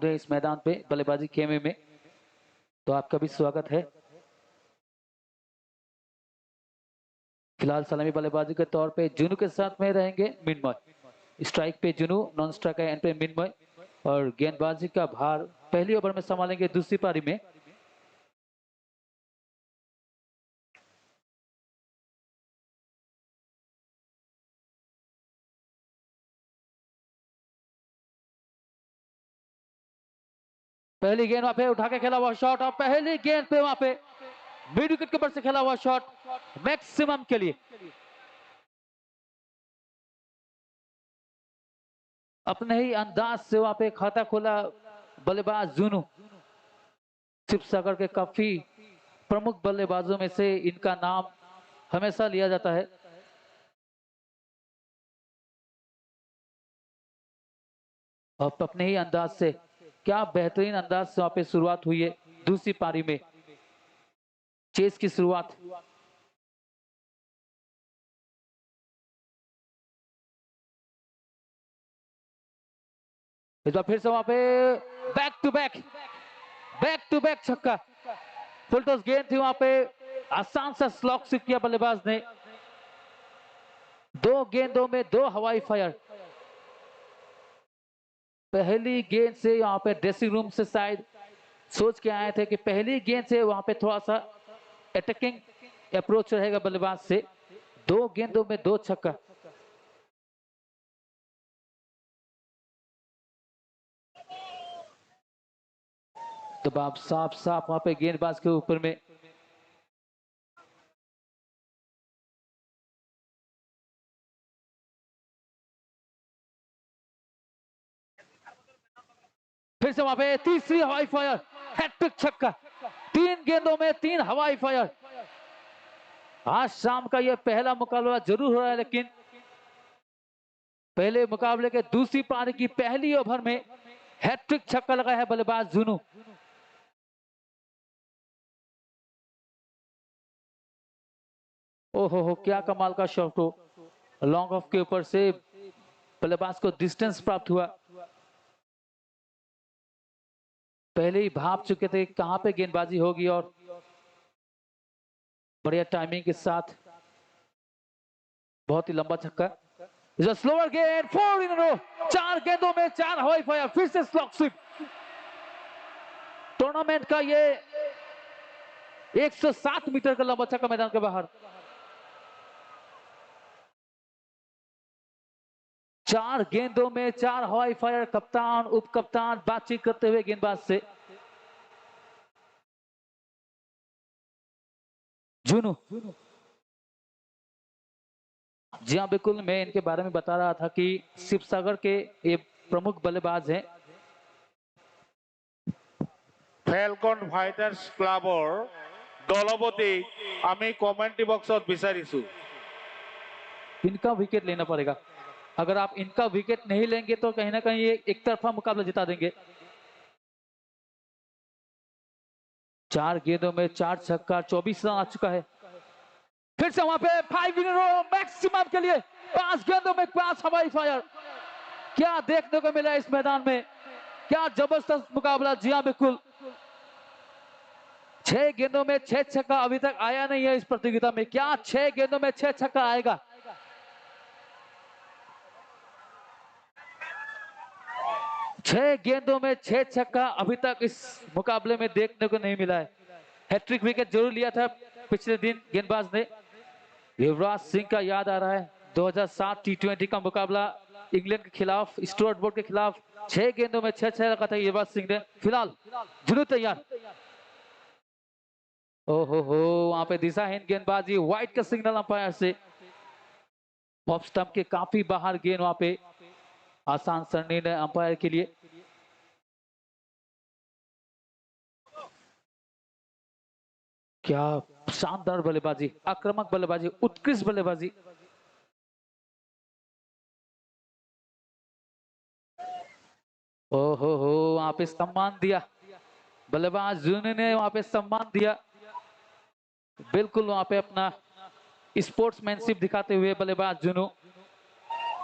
है इस मैदान पे बल्लेबाजी खेमे में, तो आपका भी स्वागत है। फिलहाल सलामी बल्लेबाजी के तौर पे जुनू के साथ में रहेंगे मिन्मय। स्ट्राइक पे जुनू, नॉन स्ट्राइक एंड पे मिन्मय और गेंदबाजी का भार पहली ओवर में संभालेंगे दूसरी पारी में। पहली गेंद वहां पे उठा के खेला हुआ शॉट और पहली गेंद पे वहां पे मिड विकेट के ऊपर से खेला हुआ शॉट मैक्सिमम के लिए। अपने ही अंदाज से वहां पे खाता खोला बल्लेबाज जुनू। शिवसागर के काफी प्रमुख बल्लेबाजों में से इनका नाम हमेशा लिया जाता है। और अपने ही अंदाज से क्या बेहतरीन अंदाज से वहां पे शुरुआत हुई है दूसरी पारी में। चेस की शुरुआत। इस बार फिर से वहां पे बैक टू बैक छक्का। फुल टॉस गेंद थी वहां पे, आसान सा स्लॉक स्वीप किया बल्लेबाज ने। दो गेंदों में दो हवाई फायर। पहली गेंद से यहाँ पे ड्रेसिंग रूम से शायद सोच के आए थे कि पहली गेंद से वहां पे थोड़ा सा अटैकिंग अप्रोच रहेगा बल्लेबाज से। दो गेंदों में दो छक्का। दबाव साफ साफ वहां पे गेंदबाज के ऊपर में। फिर से वहां पे तीसरी हवाई फायर, हैट्रिक छक्का। तीन गेंदों में तीन हवाई फायर। आज शाम का यह पहला मुकाबला जरूर हो रहा है, लेकिन पहले मुकाबले के दूसरी पारी की पहली ओवर में हैट्रिक छक्का लगाया है बल्लेबाज जुनू। ओहो हो, क्या कमाल का शॉट हो। लॉन्ग ऑफ के ऊपर से बल्लेबाज को डिस्टेंस प्राप्त हुआ। पहले ही भाप चुके थे कहां पे गेंदबाजी होगी और बढ़िया टाइमिंग के साथ बहुत ही लंबा छक्का। स्लोअर गेंद, 4 इन रो। चार गेंदों में चार हवाई फायर। फिर से स्लॉक स्वीप। टूर्नामेंट का ये 107 मीटर का लंबा छक्का मैदान के बाहर। चार गेंदों में चार हवाई फायर। कप्तान उप कप्तान बातचीत करते हुए गेंदबाज से। जुनू। जी हाँ बिल्कुल, मैं इनके बारे में बता रहा था कि शिवसागर के ये प्रमुख बल्लेबाज हैं। ফেলকন ফাইটার্স ক্লাবৰ দলপতি আমি কমেন্ট্ৰি বক্সত বিচাৰিছো। इनका विकेट लेना पड़ेगा। अगर आप इनका विकेट नहीं लेंगे तो कहीं ना कहीं ये एक तरफा मुकाबला जिता देंगे। चार गेंदों में चार छक्का, 24 रन आ चुका है। फिर से वहां पे 5 इन रो मैक्सिमम के लिए। पांच गेंदों में पांच हवाई फायर। क्या देखने को मिला इस मैदान में, क्या जबरदस्त मुकाबला। जी हाँ बिल्कुल, छह गेंदों में छह छक्का अभी तक आया नहीं है इस प्रतियोगिता में। क्या छह गेंदों में छह छक्का आएगा? छह गेंदों में छह छक्का अभी तक इस मुकाबले में देखने को नहीं मिला है। हैट्रिक विकेट जरूर लिया था पिछले दिन गेंदबाज ने। युवराज सिंह का याद आ रहा है, 2007 T20 का मुकाबला इंग्लैंड के खिलाफ, स्टुअर्ट ब्रॉड के खिलाफ छह गेंदों में छह छह रखा था युवराज सिंह ने। फिलहाल जुनू तैयार। ओहो हो, वहां पे दिशाहीन गेंदबाजी, व्हाइट का सिग्नल अंपायर से। ऑफ स्टंप के काफी बाहर गेंद वहां पे, आसान सा निर्णय अंपायर के लिए। क्या शानदार बल्लेबाजी, आक्रामक बल्लेबाजी, उत्कृष्ट बल्लेबाजी। ओहो हो, वहां पे सम्मान दिया बल्लेबाज जुनू ने, वहां पे सम्मान दिया। बिल्कुल वहां पे अपना स्पोर्ट्समैनशिप दिखाते हुए बल्लेबाज जुनू।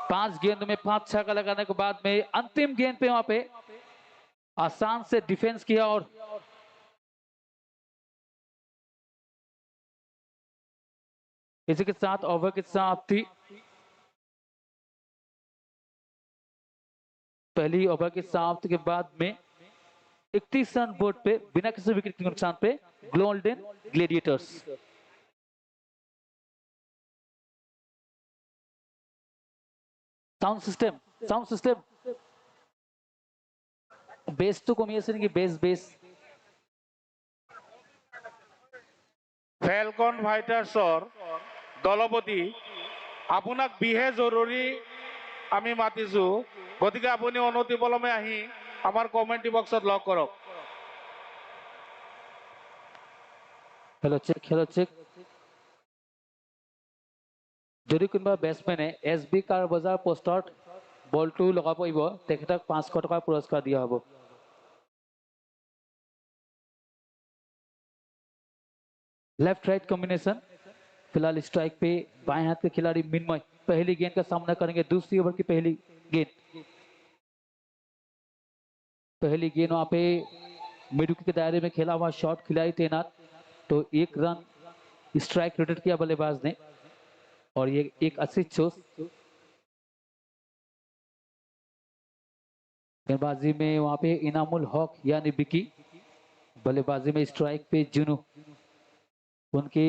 पांच गेंद में पांच छक्का लगाने के बाद में अंतिम गेंद पे वहां पे आसान से डिफेंस किया और इसी के साथ ओवर की समाप्ति। पहली ओवर की समाप्ति के बाद में 31 रन बोर्ड पे बिना किसी विकेट के नुकसान पे golden gladiators. Sound system base तो कमी আছে নেকি বেস ফেলকন ফাইটাৰ্ছৰ দলপতি আপোনাক বিহে জৰুৰী আমি মাতিছো, গতিকে আপুনি অনতিপলমে আহি আমাৰ কমেণ্ট্ৰি বক্সত লগ কৰক। খেলো চেক যদি কোনোবা বেটসমেনে SB কাৰ বজাৰ পোষ্টত বলটো লগাব পাৰিব তেখেতক 500 টকাৰ পুৰস্কাৰ দিয়া হ'ব। Left right combination. फिलहाल स्ट्राइक पे बाएं हाथ के खिलाड़ी मिन्मय पहली गेंद का सामना करेंगे। दूसरी ओवर की पहली गेंद वहां पे मिडविकेट के दायरे में खेला हुआ शॉट खिलाड़ी तैनात, तो 1 रन स्ट्राइक रोटेट किया बल्लेबाज ने और ये एक असिस्ट चोस। गेंदबाजी में वहां पे इनामुल हक यानी बिकी, बल्लेबाजी में स्ट्राइक पे जुनू, उनके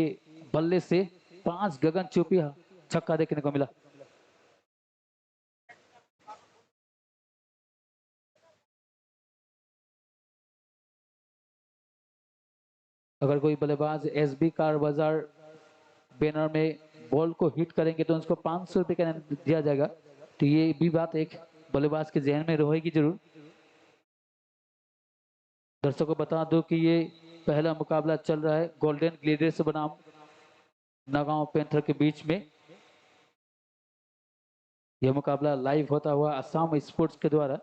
बल्ले से 5 गगनचुंबी छक्का देखने को मिला। अगर कोई बल्लेबाज SB कार बाजार बैनर में बॉल को हिट करेंगे तो उसको 500 रुपए का इनाम दिया जाएगा, तो ये भी बात एक बल्लेबाज के जहन में रहेगी जरूर। दर्शकों को बता दो कि ये पहला मुकाबला चल रहा है गोल्डन ग्लेडिएटर्स बनाम नगांव पैंथर के बीच में। यह मुकाबला लाइव होता हुआ असम स्पोर्ट्स के द्वारा।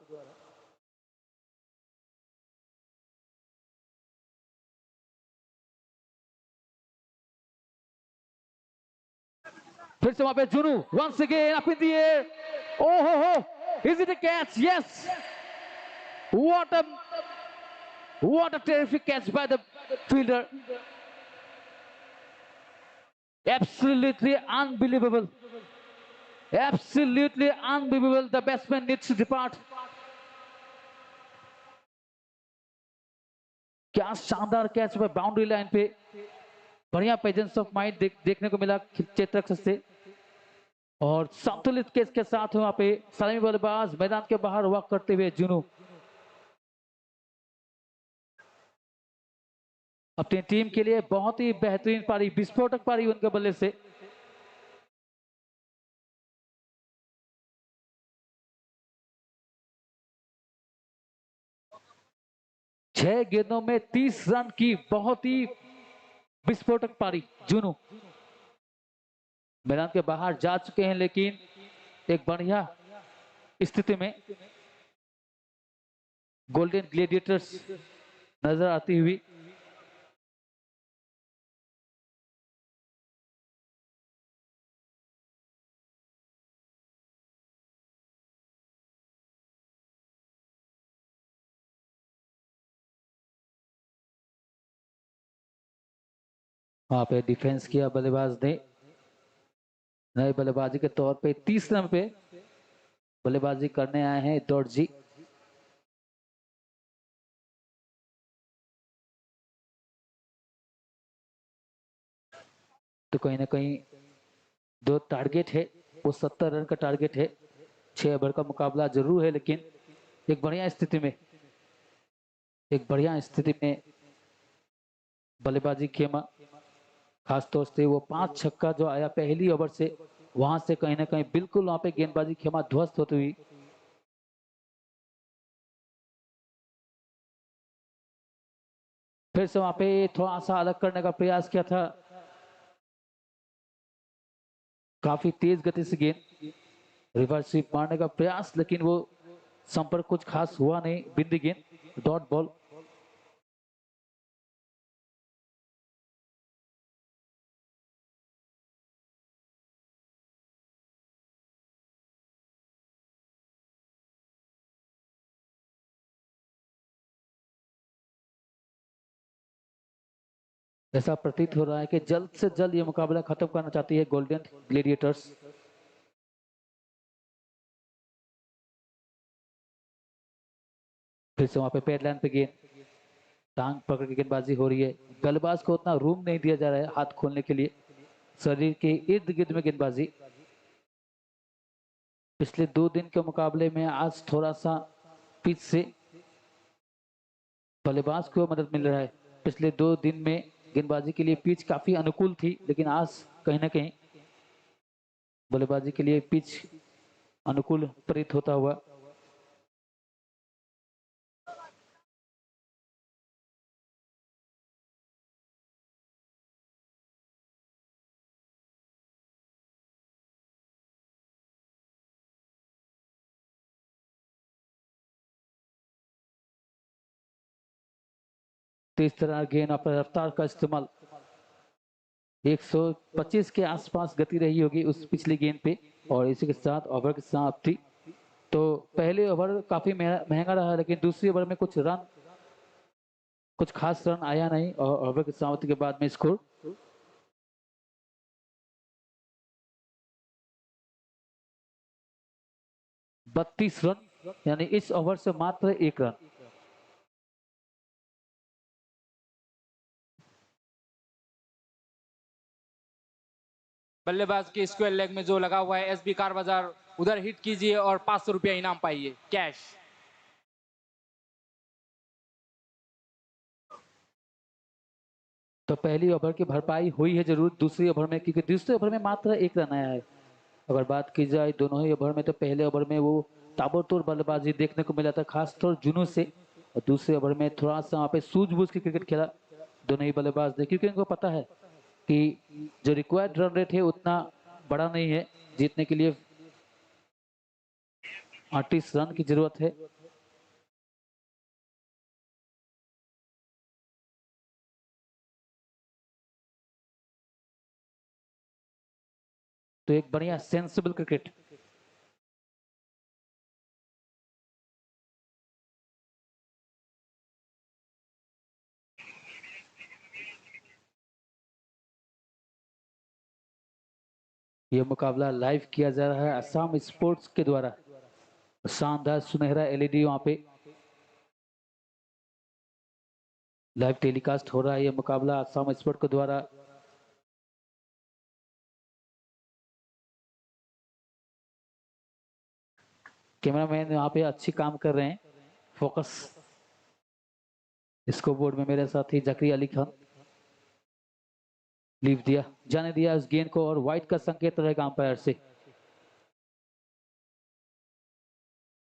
फिर से वहां पे जुनू once again up in the air. Oh ho, is it a catch? Yes. What a terrific catch by the fielder. Absolutely unbelievable. Absolutely unbelievable. The batsman needs to depart. क्या शानदार कैच पे boundary line पे, बढ़िया presence of mind देखने को मिला चेतक से, और संतुलित कैच के साथ वहां पे सलामी बल्लेबाज मैदान के बाहर वॉक करते हुए जुनू अपनी टीम के लिए बहुत ही बेहतरीन पारी, विस्फोटक पारी उनके बल्ले से। छह गेंदों में 30 रन की बहुत ही विस्फोटक पारी। जुनू मैदान के बाहर जा चुके हैं, लेकिन एक बढ़िया स्थिति में गोल्डन ग्लेडिएटर्स नजर आती हुई। वहां पे डिफेंस किया बल्लेबाज ने, नए बल्लेबाजी के तौर पे 30 रन पे बल्लेबाजी करने आए हैं दौड़जी। तो कहीं ना कहीं जो टारगेट है वो 70 रन का टारगेट है। 6 ओवर का मुकाबला जरूर है, लेकिन एक बढ़िया स्थिति में बल्लेबाजी खेमा, खासतौर से वो 5 छक्का जो आया पहली ओवर से, वहां से कहीं ना कहीं बिल्कुल वहां पे गेंदबाजी खेमा ध्वस्त होती हुई। फिर से वहां पे थोड़ा सा अलग करने का प्रयास किया था, काफी तेज गति से गेंद रिवर्स स्वीप मारने का प्रयास, लेकिन वो संपर्क कुछ खास हुआ नहीं। बिंदी गेंद, डॉट बॉल। ऐसा प्रतीत हो रहा है कि जल्द से जल्द ये मुकाबला खत्म करना चाहती है गोल्डन ग्लेडिएटर्स। फिर से वहां पे पैडलैंड पे गेंद, टांग पकड़ के गेंदबाजी हो रही है। बल्लेबाज को उतना रूम नहीं दिया जा रहा है हाथ खोलने के लिए, शरीर के इर्द गिर्द में गेंदबाजी। पिछले 2 दिन के मुकाबले में आज थोड़ा सा पिच से बल्लेबाज को मदद मिल रहा है। पिछले 2 दिन में गेंदबाजी के लिए पिच काफी अनुकूल थी, लेकिन आज कहीं ना कहीं बल्लेबाजी के लिए पिच अनुकूल प्रतीत होता हुआ। तो इस तरह गेंद अपने रफ्तार का इस्तेमाल, 125 के आसपास गति रही होगी उस पिछली गेंद पे, और इसी के साथ ओवर की समाप्ति। तो पहले ओवर काफी महंगा रहा, लेकिन दूसरी ओवर में कुछ खास रन आया नहीं, और ओवर की समाप्ति के बाद में स्कोर 32 रन, यानी इस ओवर से मात्र 1 रन। बल्लेबाज के स्क्वायर लेग में जो लगा हुआ है एसबी कार बाजार, उधर हिट कीजिए और 500 रुपया इनाम पाइए कैश। तो पहली ओवर की भरपाई हुई है जरूर दूसरी ओवर में, क्योंकि दूसरे ओवर में मात्र 1 रन आया है। अगर बात की जाए दोनों ही ओवर में, तो पहले ओवर में वो ताबड़तोड़ बल्लेबाजी देखने को मिला था, खासतौर जुनून से। और दूसरे ओवर में थोड़ा सा वहाँ पे सूझबूझ के क्रिकेट खेला दोनों ही बल्लेबाज ने, क्योंकि उनको पता है कि जो रिक्वायर्ड रन रेट है उतना बड़ा नहीं है, जीतने के लिए 38 रन की जरूरत है। तो एक बढ़िया सेंसिबल क्रिकेट। यह मुकाबला लाइव किया जा रहा है असम स्पोर्ट्स के द्वारा। शानदार सुनहरा एलईडी वहां पे लाइव टेलीकास्ट हो रहा है, यह मुकाबला असम स्पोर्ट्स के द्वारा। कैमरामैन वहां पे अच्छी काम कर रहे हैं, फोकस स्कोर बोर्ड में मेरे साथी जकरी अली खान। लीव दिया, जाने दिया उस गेंद को, और व्हाइट का संकेत रहेगा अंपायर से।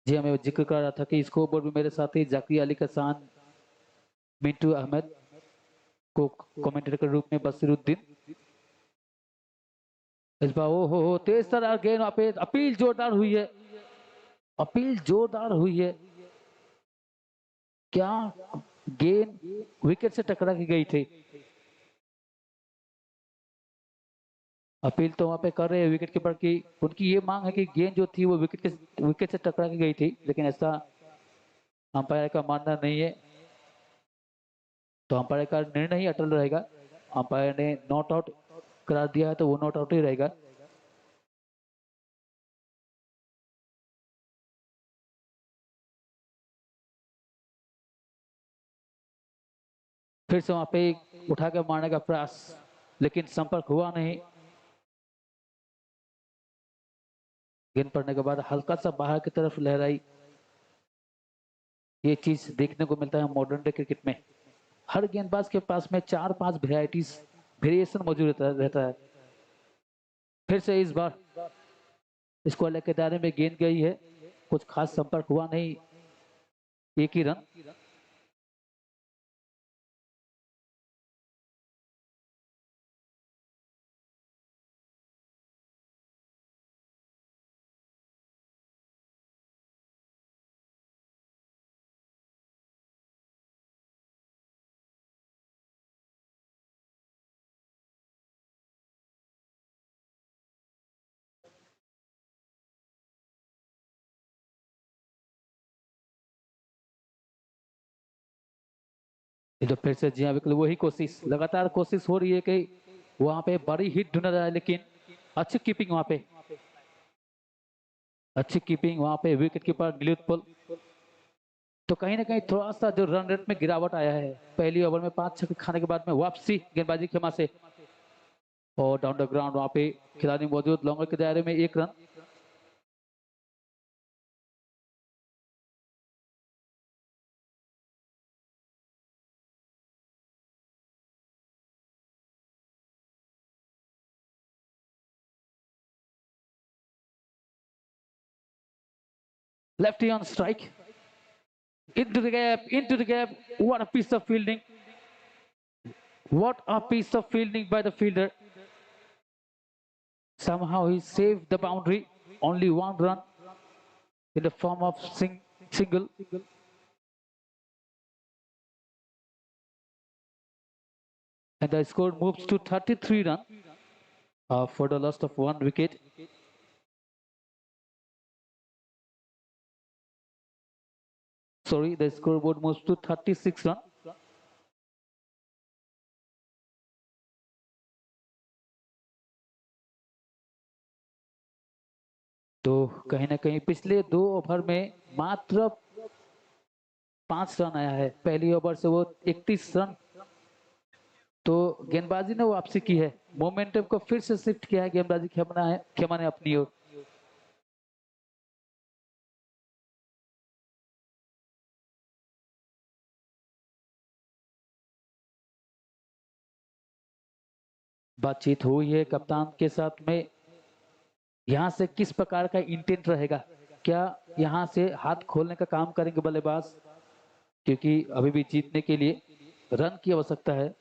जी हमें जिक्र कर रहा था कि स्कोर बोर्ड में मेरे साथी जकरी अली खान, मिंटू अहमद को कमेंटेटर के रूप में बसीरुद्दीन। इस बार हो तेज तरह गेंद वहां पे, अपील जोरदार हुई है, अपील जोरदार हुई है। क्या गेंद विकेट से टकरा के गई थी? अपील तो वहां पे कर रहे हैं विकेट कीपर की, उनकी ये मांग है कि गेंद जो थी वो विकेट से टकरा के गई थी, लेकिन ऐसा अंपायर का मानना नहीं है। तो अंपायर का निर्णय ही अटल रहेगा। अंपायर ने नॉट आउट करार दिया है तो वो नॉट आउट ही रहेगा। फिर से वहां पे उठा के मारने का प्रयास, लेकिन संपर्क हुआ नहीं। गेंद पड़ने के बाद हल्का सा बाहर की तरफ लहराई। ये चीज देखने को मिलता है मॉडर्न डे क्रिकेट में, हर गेंदबाज के पास में 4-5 वेरिएशन मौजूद रहता है। फिर से इस बार इसको अलग के दायरे में गेंद गई है, कुछ खास संपर्क हुआ नहीं, एक ही रन। ये तो फिर से जी हाँ बिल्कुल वही कोशिश, लगातार कोशिश हो रही है कि वहां पे बड़ी हिट ढूंढा जाए, लेकिन अच्छी कीपिंग वहां पे, अच्छी कीपिंग वहां पे विकेट कीपर गिलुतपुल। तो कहीं ना कहीं थोड़ा सा जो रन रेट में गिरावट आया है, पहली ओवर में 5 छक्के खाने के बाद में वापसी गेंदबाजी खेमा से, और डाउन द ग्राउंड वहां पे खिलाड़ी मौजूद, लॉन्गर के दायरे में 1 run. Lefty on strike. Into the gap, into the gap. What a piece of fielding. What a piece of fielding by the fielder. Somehow he saved the boundary. Only 1 run in the form of single. And the score moves to 33 runs for the loss of 1 wicket. Sorry, the scoreboard moves to 36 runs. तो कहीं ना कहीं पिछले 2 over में मात्र 5 run आया है, पहली ओवर से वो 31 रन। तो गेंदबाजी ने वापसी की है, मोमेंटम को फिर से शिफ्ट किया है गेंदबाजी खेमा ने अपनी ओर। बातचीत हुई है कप्तान के साथ में, यहाँ से किस प्रकार का इंटेंट रहेगा, क्या यहाँ से हाथ खोलने का काम करेंगे बल्लेबाज, क्योंकि अभी भी जीतने के लिए रन की आवश्यकता है।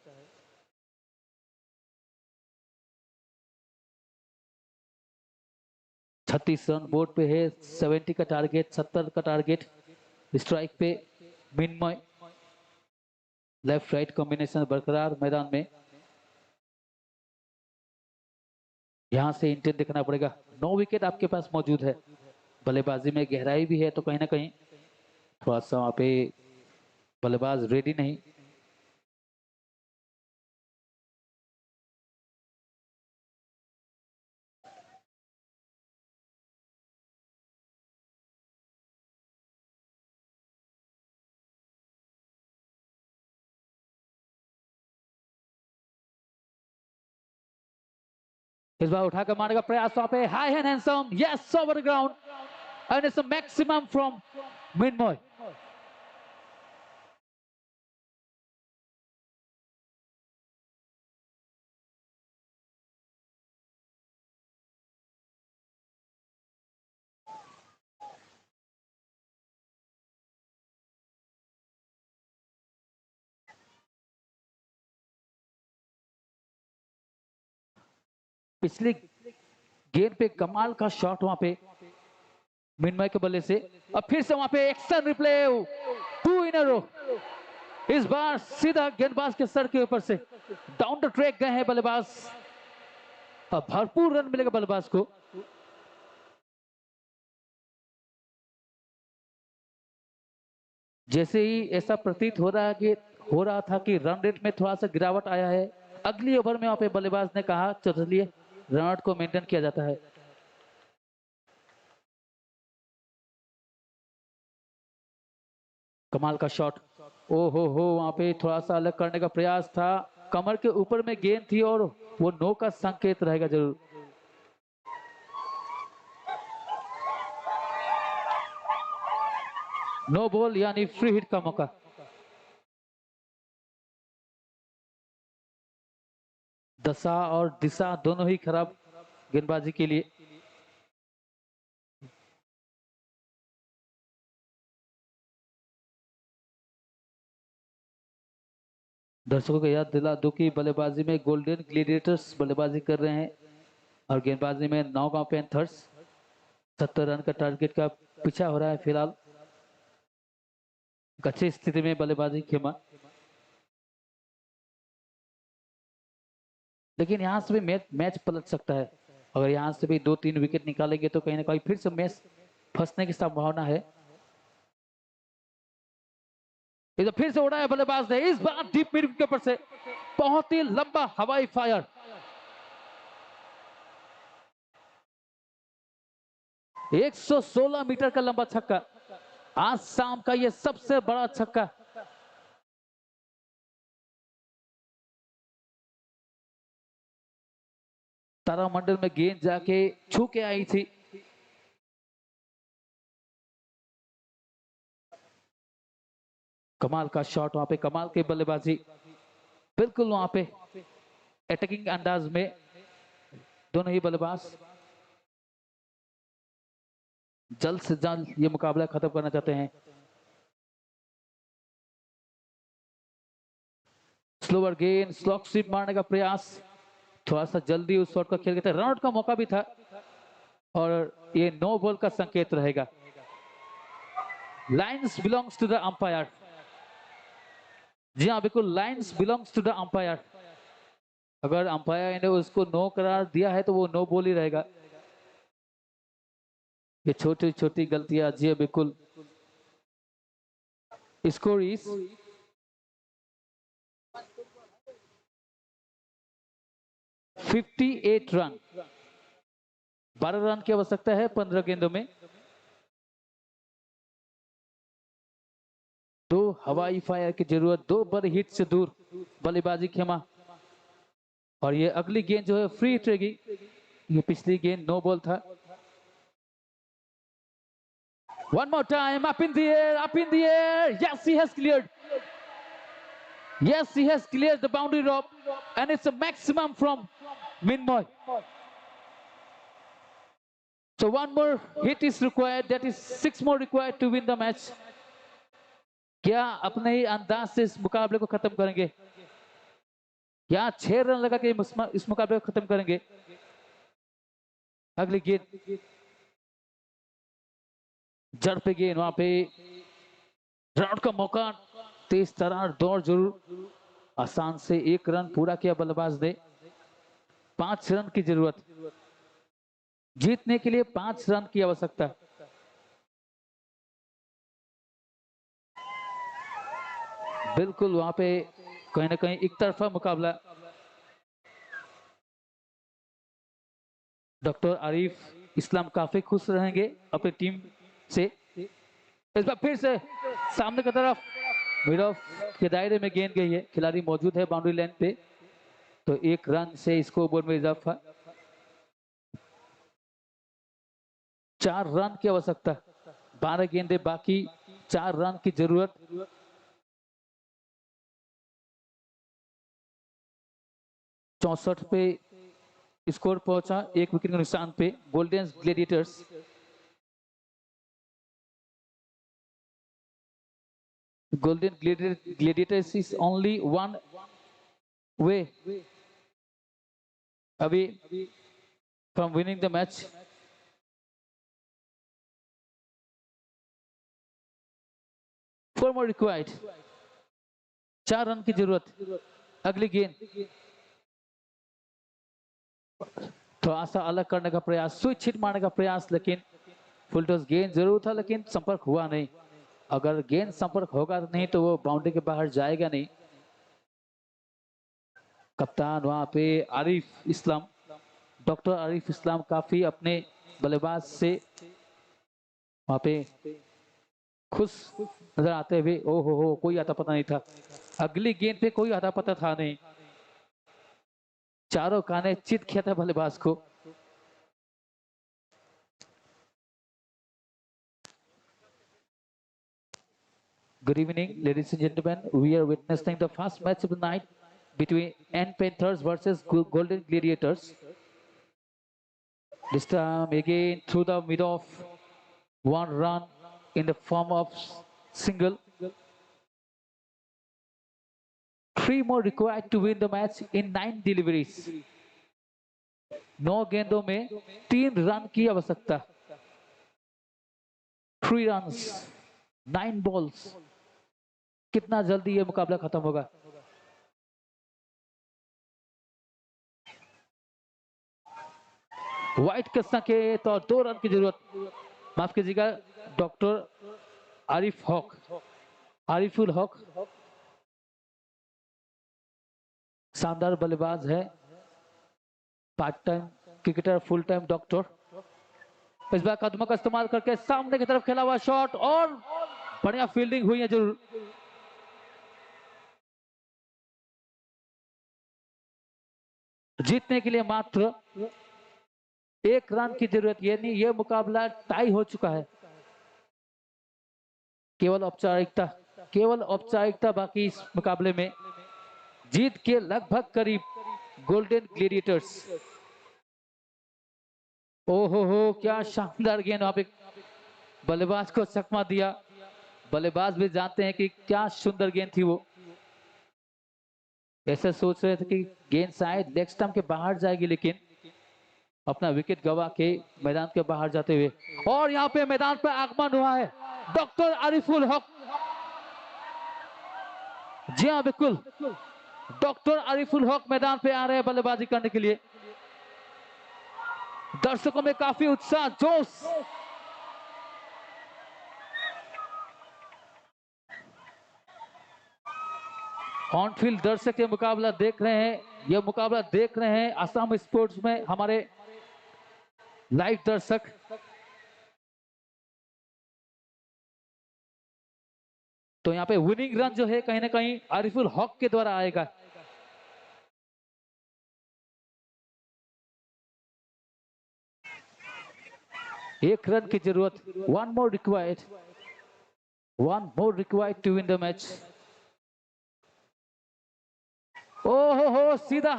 छत्तीस रन बोर्ड पे है, 70 का टारगेट, 70 का टारगेट। स्ट्राइक पे मिनमय, लेफ्ट राइट कॉम्बिनेशन बरकरार मैदान में। यहाँ से इंटेंट देखना पड़ेगा, 9 विकेट आपके पास मौजूद है, बल्लेबाजी में गहराई भी है, तो कहीं ना कहीं थोड़ा सा वहां पे बल्लेबाज रेडी नहीं। इस बार उठाकर मारने का प्रयास वहां पे, high and handsome, yes over the ground and it's a maximum from मिनमय। पिछली गेंद पे कमाल का शॉट वहां पे मिनमय के बल्ले से, और फिर से वहां पे एक्शन रिप्ले, 2 इन अ रो। इस बार सीधा गेंदबाज के सर के ऊपर से डाउन द ट्रैक गए हैं बल्लेबाज, और भरपूर रन मिलेगा बल्लेबाज को। जैसे ही ऐसा प्रतीत हो रहा था कि रन रेट में थोड़ा सा गिरावट आया है, अगली ओवर में वहां पे बल्लेबाज ने कहा चलिए रन रेट को मेंटेन किया जाता है। कमाल का शॉट, ओ हो वहां पे थोड़ा सा अलग करने का प्रयास था, कमर के ऊपर में गेंद थी और वो नो का संकेत रहेगा जरूर। नो बॉल यानी फ्री हिट का मौका। दशा और दिशा दोनों ही खराब गेंदबाजी के लिए। दर्शकों को याद दिला दूं कि बल्लेबाजी में गोल्डन ग्लेडिएटर्स बल्लेबाजी कर रहे हैं, और गेंदबाजी में नौगांव पैंथर्स। 70 रन का टारगेट का पीछा हो रहा है फिलहाल। अच्छी स्थिति में बल्लेबाजी खेमा, लेकिन यहाँ से भी मैच पलट सकता है। अगर यहाँ से भी 2-3 विकेट निकालेंगे तो कहीं ना कहीं फिर से मैच फंसने की संभावना है। इधर फिर से उड़ाया बल्लेबाज ने, इस बार डीप मिड के ऊपर से बहुत ही लंबा हवाई फायर। एक 116 मीटर का लंबा छक्का, आज शाम का यह सबसे बड़ा छक्का। तारामंडल में गेंद जाके छू के आई थी। कमाल का शॉट वहां पे, कमाल की बल्लेबाजी, बिल्कुल वहां पे अटैकिंग अंदाज में दोनों ही बल्लेबाज जल्द से जल्द ये मुकाबला खत्म करना चाहते हैं। स्लोवर गेंद, स्लॉक स्वीप मारने का प्रयास, थोड़ा सा जल्दी उस शॉट का खेल गए थे, रनआउट का मौका भी था और ये नो बॉल का संकेत रहेगा। Lines belongs to the umpire. जी हाँ बिल्कुल, lines belongs to the umpire. अगर अंपायर ने उसको नो करार दिया है तो वो नो बॉल ही रहेगा। ये छोटी छोटी गलतियां, जी हाँ बिल्कुल। Score is 58 run. 12 रन की आवश्यकता है 15 गेंदों में। दो हवाई फायर की जरूरत, दो बड़े हिट से दूर बल्लेबाजी खेमा। और ये अगली गेंद जो है फ्री हिट रहेगी। ये पिछली गेंद नो बॉल था। One more time, up in the air, up in the air. Yes, he has cleared. Yes, he has cleared the boundary rope, and it's a maximum from Minmoy. So one more hit is required. That is 6 more required to win the match. क्या अपने ही अंदाज से इस मुकाबले को खत्म करेंगे? क्या 6 रन लगा के इस मुकाबले को खत्म करेंगे? अगली गेंद जड़ पे गेंद, वहां पे रनआउट का मौका, तेज तरार दौड़ जरूर, आसान से 1 रन पूरा किया बल्लेबाज ने। 5 रन की जरूरत, जीतने के लिए 5 रन की आवश्यकता। बिल्कुल वहां पे कहीं ना कहीं एक तरफा मुकाबला। डॉक्टर आरिफ इस्लाम काफी खुश रहेंगे अपनी टीम से। इस बार फिर से सामने की तरफ मिड ऑफ के दायरे में गेंद गई है, खिलाड़ी मौजूद है बाउंड्री लाइन पे, तो 1 रन से स्कोर बोर्ड में इजाफा। 4 रन की आवश्यकता, 12 गेंदे बाकी, 4 रन की जरूरत। चौसठ पे स्कोर पहुंचा, 1 विकेट के नुकसान पे golden gladiators. Golden Gladiators is only one way away from winning the match. Four more required. 4 run की जरूरत। अगली गेंद थोड़ा सा अलग करने का प्रयास, स्विच हिट मारने का प्रयास, लेकिन फुल टॉस गेंद जरूर था लेकिन संपर्क हुआ नहीं। अगर गेंद संपर्क होगा नहीं तो वो बाउंड्री के बाहर जाएगा नहीं। कप्तान वहां पे आरिफ इस्लाम, डॉक्टर आरिफ इस्लाम काफी अपने बल्लेबाज से वहां पे खुश नजर आते हुए। ओ हो, कोई आता पता नहीं था। अगली गेंद पे कोई आता पता था नहीं, चारों काने चित किया था बल्लेबाज को। Good evening, ladies and gentlemen. We are witnessing the first match of the night between N Panthers versus Golden Gladiators. This time again through the mid of 1 run in the form of single. 3 more required to win the match in 9 deliveries. 9 गेंदों में 3 run की आवश्यकता। 3 runs, 9 balls। कितना जल्दी ये मुकाबला खत्म होगा? व्हाइट के संकेत और 2 रन की जरूरत। माफ कीजिएगा, डॉक्टर आरिफ हॉक। आरिफुल हक शानदार बल्लेबाज है, part time cricketer, full time doctor. इस बार कदमों का इस्तेमाल करके सामने की तरफ खेला हुआ शॉट और बढ़िया फील्डिंग हुई है जरूर। जीतने के लिए मात्र 1 रन की जरूरत, यानी यह मुकाबला टाई हो चुका है। केवल औपचारिकता बाकी इस मुकाबले में। जीत के लगभग करीब गोल्डन ग्लेडिएटर्स। ओहो हो, क्या शानदार गेंद, वहां पे बल्लेबाज को चकमा दिया। बल्लेबाज भी जानते हैं कि क्या सुंदर गेंद थी वो। ऐसे सोच रहे थे कि गेंद शायद लेग स्टंप के बाहर जाएगी, लेकिन अपना विकेट गवा के मैदान के बाहर जाते हुए, और यहाँ पे मैदान पर आगमन हुआ है डॉक्टर आरिफुल हक। जी हाँ बिल्कुल, डॉक्टर आरिफुल हक मैदान पे आ रहे हैं बल्लेबाजी करने के लिए। दर्शकों में काफी उत्साह, जोश। ऑन फील्ड दर्शक ये मुकाबला देख रहे हैं, यह मुकाबला देख रहे हैं असम स्पोर्ट्स में हमारे लाइव दर्शक। तो यहाँ पे विनिंग रन जो है कहीं ना कहीं आरिफुल हक के द्वारा आएगा। एक रन की जरूरत, one more required to win the match. ओहो हो, सीधा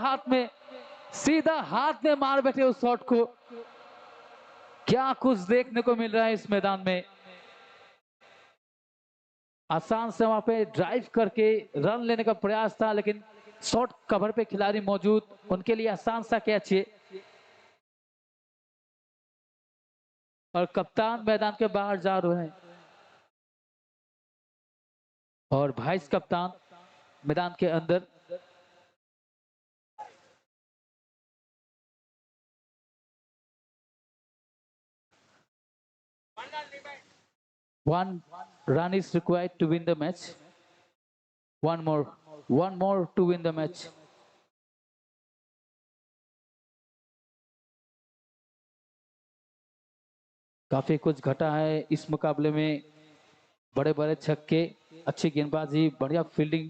हाथ में मार बैठे उस शॉट को। क्या कुछ देखने को मिल रहा है इस मैदान में। आसान से वहां पे ड्राइव करके रन लेने का प्रयास था, लेकिन शॉर्ट कवर पे खिलाड़ी मौजूद, उनके लिए आसान सा कैच है। और कप्तान मैदान के बाहर जा रहे हैं और वाइस कप्तान मैदान के अंदर। One run is required to win the match. One more to win the match. काफी कुछ घटा है इस मुकाबले में। बड़े बड़े छक्के, अच्छी गेंदबाजी, बढ़िया फील्डिंग।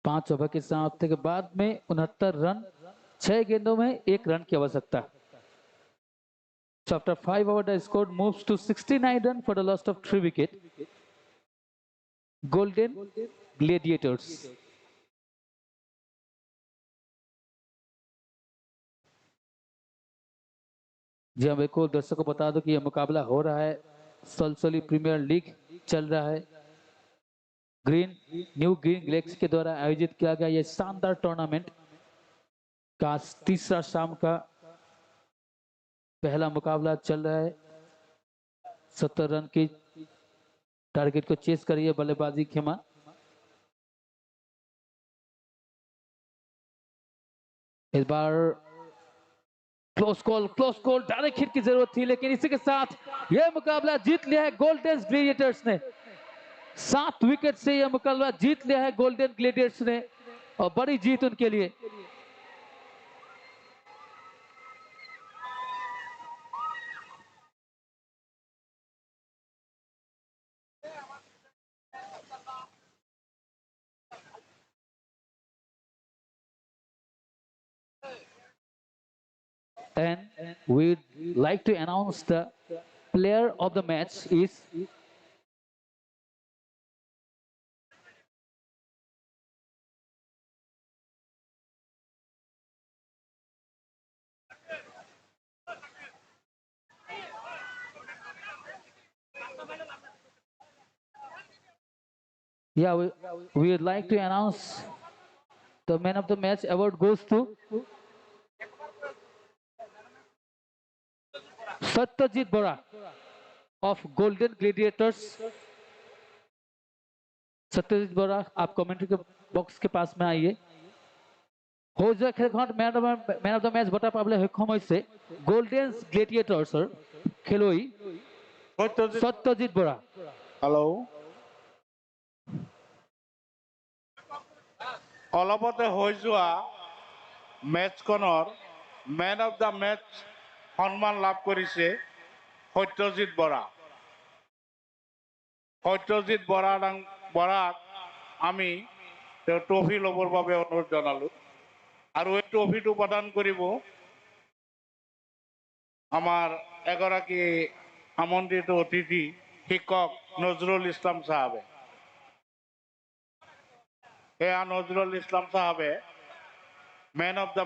पांच ओवर के समाप्ति के बाद में 69 रन, 6 गेंदों में 1 रन की आवश्यकता। So after 5 overs, the score moves to 69 runs for the loss of 3 wickets. Golden Gladiators. जी हाँ बिल्कुल, दर्शकों को बता दो कि यह मुकाबला हो रहा है, सलसली प्रीमियर लीग चल रहा है। न्यू ग्रीन गैलेक्सी के द्वारा आयोजित किया गया यह शानदार टूर्नामेंट का तीसरा शाम का पहला मुकाबला चल रहा है। 70 रन की टारगेट को चेस करिए बल्लेबाजी खेमा। इस बार क्लोज कॉल, डायरेक्ट हिट की जरूरत थी, लेकिन इसी के साथ यह मुकाबला जीत लिया है गोल्डन ग्लेडिएटर्स ने। 7 विकेट से यह मुकाबला जीत लिया है गोल्डन ग्लेडिएटर्स ने, और बड़ी जीत उनके लिए। And we'd like to announce the player of the match is we would like to announce the man of the match award goes to Satyajit Bora of Golden Gladiators। Satyajit बोरा, आप commentary के box के पास में आइए। হৈ যোৱা খেলখনত man of the match বঁটা পাবলৈ সক্ষম হৈছে গল্ডেন গ্লেডিয়েটৰ্ছৰ খেলুৱৈ সত্যজিৎ সত্যজিৎ বৰা। হেল্ল', অলপতে হৈ যোৱা মেচখনৰ মেন অফ দ্য মেচ সন্মান লাভ কৰিছে সত্যজিৎ বৰা। সত্যজিৎ বৰাক আমি তেওঁৰ ট্ৰফি ল'বৰ বাবে অনুৰোধ জনালো আৰু এই ট্ৰফিটো প্ৰদান কৰিব আমাৰ এগৰাকী আমন্ত্ৰিত অতিথি শিক্ষক নজৰুল ইছলাম চাহাবে। এয়া নজৰুল ইছলাম চাহাবে মেন অফ দ্য